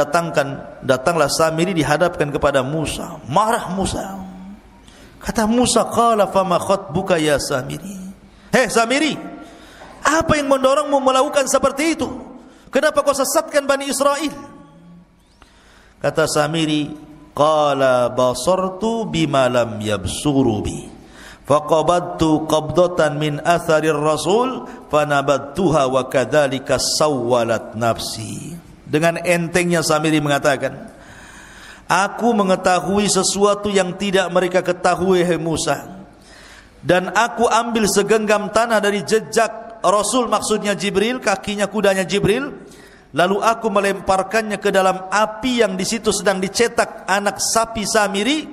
datanglah Samiri, dihadapkan kepada Musa. Marah Musa. Kata Musa, qala fama khatbuka ya Samiri. Hei Samiri, apa yang mendorongmu melakukan seperti itu? Kenapa kau sesatkan Bani Israel? Kata Samiri, qala basartu bima lam yabsuru bi, faqabadtu qabdatan min atharir rasul fanabadtuha wa kadzalika sawwalat nafsi. Dengan entengnya Samiri mengatakan, aku mengetahui sesuatu yang tidak mereka ketahui, hai Musa. Dan aku ambil segenggam tanah dari jejak Rasul, maksudnya Jibril, kakinya kudanya Jibril. Lalu aku melemparkannya ke dalam api yang di situ sedang dicetak anak sapi Samiri.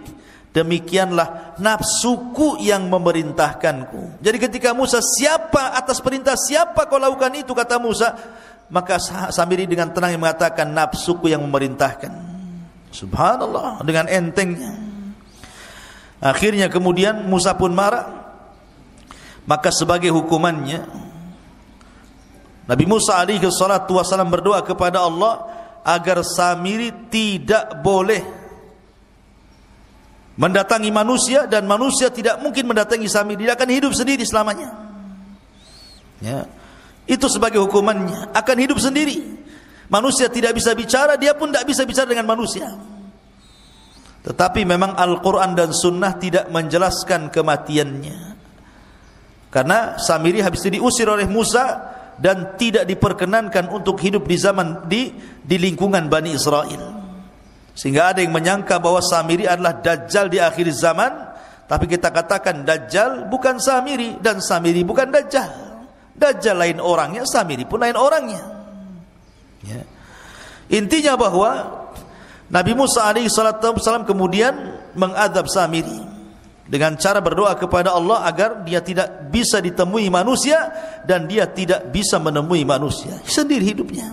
Demikianlah nafsuku yang memerintahkanku. Jadi ketika Musa, siapa atas perintah siapa kau lakukan itu, kata Musa. Maka Samiri dengan tenang mengatakan, nafsuku yang memerintahkan. Subhanallah, dengan entengnya. Akhirnya kemudian Musa pun marah. Maka sebagai hukumannya, Nabi Musa alaihi salatu wasallam berdoa kepada Allah agar Samiri tidak boleh mendatangi manusia, dan manusia tidak mungkin mendatangi Samiri. Dia akan hidup sendiri selamanya. Ya, itu sebagai hukumannya, akan hidup sendiri. Manusia tidak bisa bicara, dia pun tidak bisa bicara dengan manusia. Tetapi memang Al-Quran dan Sunnah tidak menjelaskan kematiannya, karena Samiri habis itu diusir oleh Musa dan tidak diperkenankan untuk hidup di zaman di lingkungan Bani Israel. Sehingga ada yang menyangka bahwa Samiri adalah Dajjal di akhir zaman. Tapi kita katakan Dajjal bukan Samiri, dan Samiri bukan Dajjal. Dajjal lain orangnya, Samiri pun lain orangnya. Ya. Intinya bahwa Nabi Musa alaihi salatu wasallam kemudian mengadab Samiri dengan cara berdoa kepada Allah agar dia tidak bisa ditemui manusia dan dia tidak bisa menemui manusia, sendiri hidupnya.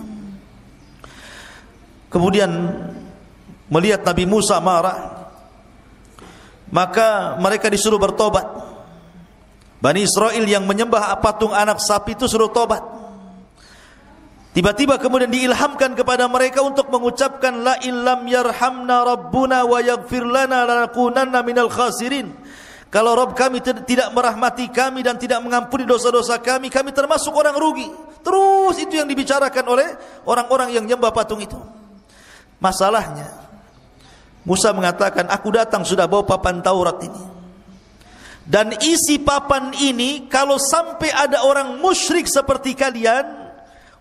Kemudian melihat Nabi Musa marah, maka mereka disuruh bertobat. Bani Israel yang menyembah patung anak sapi itu suruh tobat. Tiba-tiba kemudian diilhamkan kepada mereka untuk mengucapkan, la illam yarhamna rabbuna wa yaghfir lana lanakunanna minal khasirin. Kalau Rabb kami tidak merahmati kami dan tidak mengampuni dosa-dosa kami, kami termasuk orang rugi. Terus itu yang dibicarakan oleh orang-orang yang menyembah patung itu. Masalahnya, Musa mengatakan, aku datang sudah bawa papan Taurat ini. Dan isi papan ini, kalau sampai ada orang musyrik seperti kalian,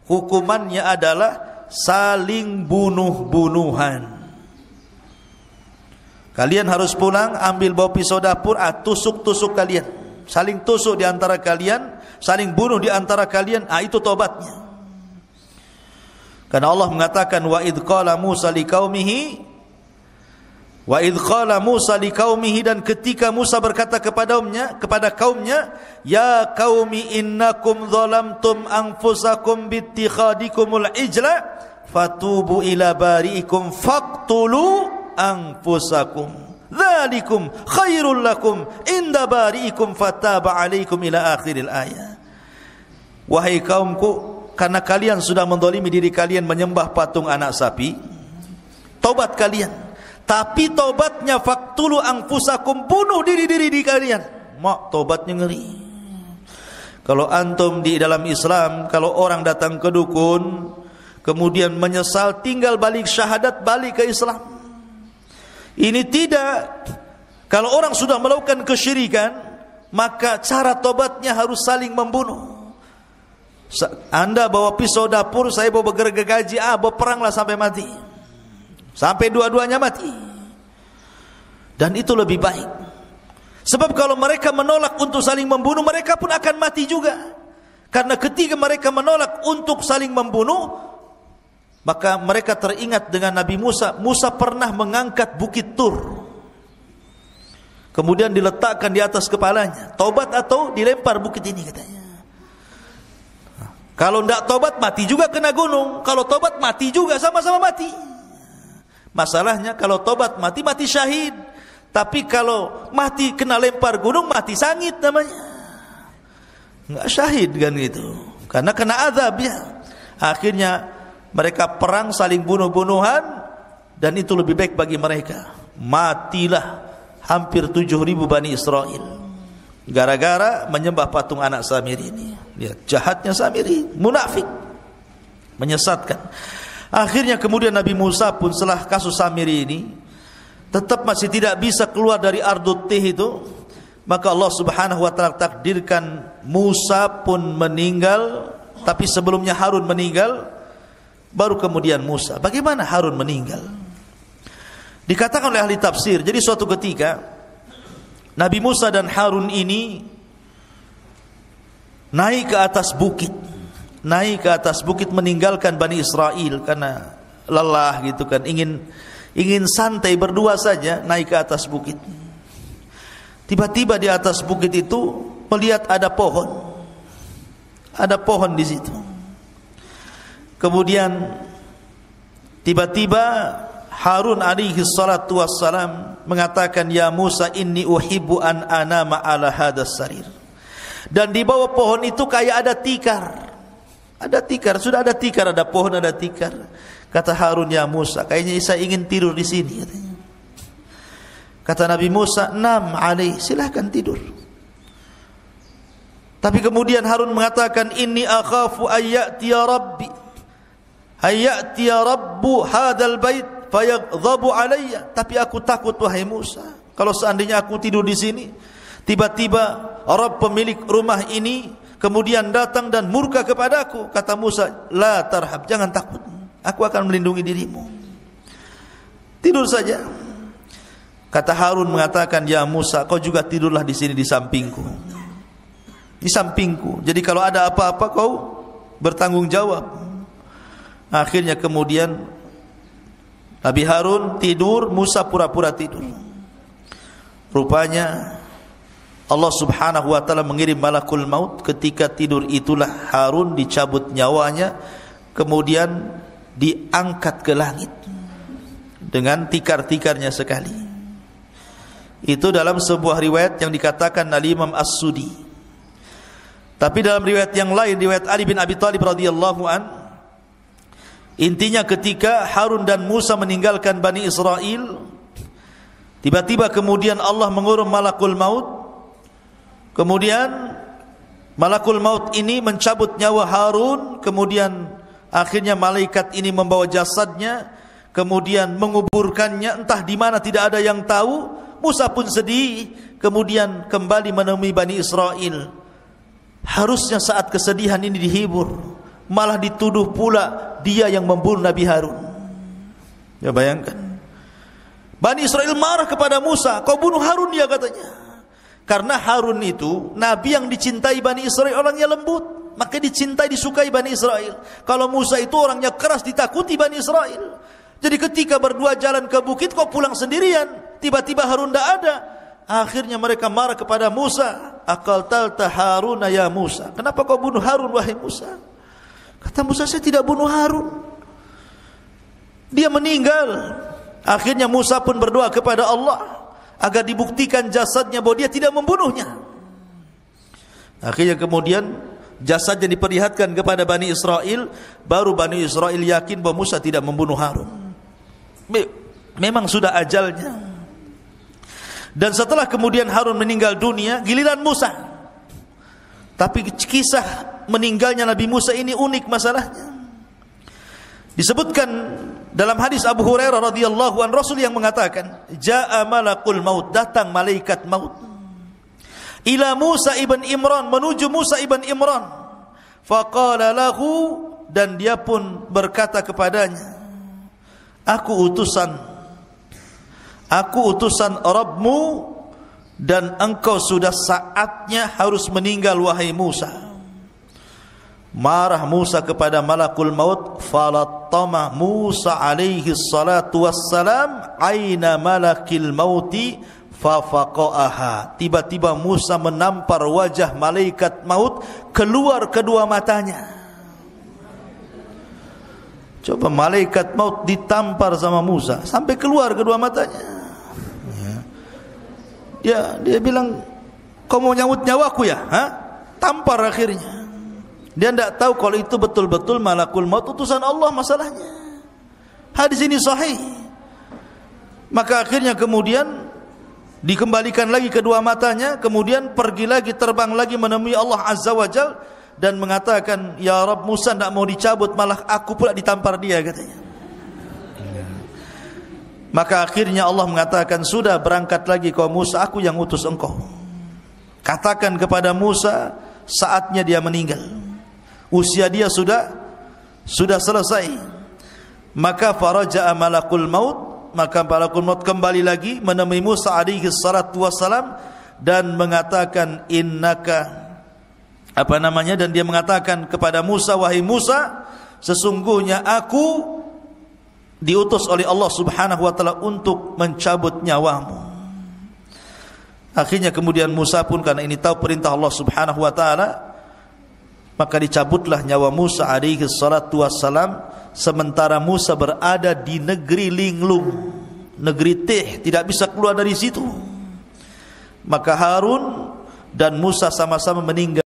hukumannya adalah saling bunuh-bunuhan. Kalian harus pulang, ambil bawa pisau dapur, tusuk-tusuk kalian, saling tusuk di antara kalian, saling bunuh di antara kalian. Itu tobatnya. Karena Allah mengatakan, wa idh qala Musa liqaumihi, dan ketika Musa berkata kepada kaumnya, ya qaumi innakum zalamtum anfusakum bittikhadikumul ijla fatubu ila bari'ikum faqtulu anfusakum dzalikum khairul lakum inda bari'ikum fataba alaikum ila akhiril ayat. Wahai kaumku, karena kalian sudah mendolimi diri kalian menyembah patung anak sapi, tobat kalian. Tapi tobatnya faktulu anfusakum, bunuh diri-diri di kalian. Mak, tobatnya ngeri. Kalau antum di dalam Islam, kalau orang datang ke dukun, kemudian menyesal, tinggal balik syahadat, balik ke Islam. Ini tidak. Kalau orang sudah melakukan kesyirikan, maka cara tobatnya harus saling membunuh. Anda bawa pisau dapur, saya bawa gergaji, bawa peranglah sampai mati, sampai dua-duanya mati. Dan itu lebih baik. Sebab kalau mereka menolak untuk saling membunuh, mereka pun akan mati juga. Karena ketika mereka menolak untuk saling membunuh, maka mereka teringat dengan Nabi Musa. Musa pernah mengangkat bukit Tur, kemudian diletakkan di atas kepalanya. Tobat atau dilempar bukit ini katanya. Kalau tidak tobat mati juga kena gunung. Kalau tobat mati juga, sama-sama mati. Masalahnya kalau tobat mati, mati syahid. Tapi kalau mati kena lempar gunung, mati sangit namanya. Enggak syahid kan gitu. Karena kena azab ya. Akhirnya mereka perang saling bunuh-bunuhan, dan itu lebih baik bagi mereka. Matilah hampir 7.000 Bani Israel gara-gara menyembah patung anak Samiri ini. Lihat jahatnya Samiri, munafik, menyesatkan. Akhirnya kemudian Nabi Musa pun setelah kasus Samiri ini tetap masih tidak bisa keluar dari Ardut Tih itu, maka Allah Subhanahu wa taala takdirkan Musa pun meninggal. Tapi sebelumnya Harun meninggal, baru kemudian Musa. Bagaimana Harun meninggal? Dikatakan oleh ahli tafsir, jadi suatu ketika Nabi Musa dan Harun ini naik ke atas bukit, meninggalkan Bani Israel karena lelah gitu kan, ingin santai berdua saja, naik ke atas bukit. Tiba-tiba di atas bukit itu melihat ada pohon di situ. Kemudian tiba-tiba Harun alaihi salatu wassalam mengatakan, ya Musa, inni uhibbu an anama ala hadas sarir. Dan di bawah pohon itu kayak ada tikar. Sudah ada tikar, ada pohon, ada tikar. Kata Harun, ya Musa, kayaknya saya ingin tidur di sini katanya. Kata Nabi Musa, nam alaih, silahkan tidur. Tapi kemudian Harun mengatakan, inni akhafu ayyatiya rabbi, ayyatiya rabbu hadal bait fayaghdhabu alayya. Tapi aku takut wahai Musa, kalau seandainya aku tidur di sini, tiba-tiba Rabb pemilik rumah ini kemudian datang dan murka kepadaku. Kata Musa, la tarhab, jangan takut, aku akan melindungi dirimu, tidur saja. Kata Harun mengatakan, ya Musa, kau juga tidurlah di sini di sampingku. Jadi kalau ada apa-apa kau bertanggung jawab. Akhirnya kemudian Nabi Harun tidur, Musa pura-pura tidur. Rupanya Allah Subhanahu wa taala mengirim malakul maut. Ketika tidur itulah Harun dicabut nyawanya, kemudian diangkat ke langit dengan tikar-tikarnya sekali. Itu dalam sebuah riwayat yang dikatakan oleh Imam As-Sudi. Tapi dalam riwayat yang lain, riwayat Ali bin Abi Thalib radhiyallahu an, intinya ketika Harun dan Musa meninggalkan Bani Israel, tiba-tiba kemudian Allah mengurum malakul maut. Kemudian malakul maut ini mencabut nyawa Harun. Kemudian akhirnya malaikat ini membawa jasadnya, kemudian menguburkannya entah di mana, tidak ada yang tahu. Musa pun sedih, kemudian kembali menemui Bani Israel. Harusnya saat kesedihan ini dihibur, malah dituduh pula dia yang membunuh Nabi Harun. Ya bayangkan, Bani Israel marah kepada Musa, kau bunuh Harun dia katanya. Karena Harun itu Nabi yang dicintai Bani Israel, orangnya lembut, maka dicintai, disukai Bani Israel. Kalau Musa itu orangnya keras, ditakuti Bani Israel. Jadi ketika berdua jalan ke bukit, kau pulang sendirian, tiba-tiba Harun tidak ada. Akhirnya mereka marah kepada Musa, aqaltalta Haruna ya Musa, kenapa kau bunuh Harun wahai Musa? Kata Musa, saya tidak bunuh Harun, dia meninggal. Akhirnya Musa pun berdoa kepada Allah agar dibuktikan jasadnya bahwa dia tidak membunuhnya. Akhirnya kemudian jasadnya diperlihatkan kepada Bani Israel, baru Bani Israel yakin bahawa Musa tidak membunuh Harun. Memang sudah ajalnya. Dan setelah kemudian Harun meninggal dunia, giliran Musa. Tapi kisah meninggalnya Nabi Musa ini unik masalahnya. Disebutkan dalam hadis Abu Hurairah radhiyallahu an, Rasul yang mengatakan, "Jaa malakul maut," datang malaikat maut, ila Musa ibn Imran, menuju Musa ibn Imran. Faqala lahu, dan dia pun berkata kepadanya, Aku utusan Rabbmu, dan engkau sudah saatnya harus meninggal wahai Musa. Marah Musa kepada malakul maut. Falattama Musa alaihi salatu wassalam aina malakil mauti fafaqaha. Tiba-tiba Musa menampar wajah malaikat maut, keluar kedua matanya. Coba malaikat maut ditampar sama Musa sampai keluar kedua matanya. Dia bilang, kau mau nyawut nyawaku ya? Tampar akhirnya. Dia tidak tahu kalau itu betul-betul malakul maut utusan Allah masalahnya. Hadis ini sahih. Maka akhirnya kemudian dikembalikan lagi kedua matanya, kemudian pergi lagi, terbang lagi menemui Allah Azza wa Jal, dan mengatakan, Ya Rabb, Musa tidak mau dicabut, malah aku pula ditampar dia, katanya. Maka akhirnya Allah mengatakan, sudah, berangkat lagi kau Musa, aku yang utus engkau. Katakan kepada Musa, saatnya dia meninggal. Usia dia sudah selesai. Maka faraja'a malakul maut, maka malakul maut kembali lagi menemui Musa alaihi salatu wassalam dan mengatakan, innaka, dan dia mengatakan kepada Musa, wahai Musa, sesungguhnya aku diutus oleh Allah Subhanahu wa taala untuk mencabut nyawamu. Akhirnya kemudian Musa pun, karena ini tahu perintah Allah Subhanahu wa taala, maka dicabutlah nyawa Musa alaihi salatu wassalam, sementara Musa berada di negeri linglung, negeri Tih, tidak bisa keluar dari situ. Maka Harun dan Musa sama-sama meninggal.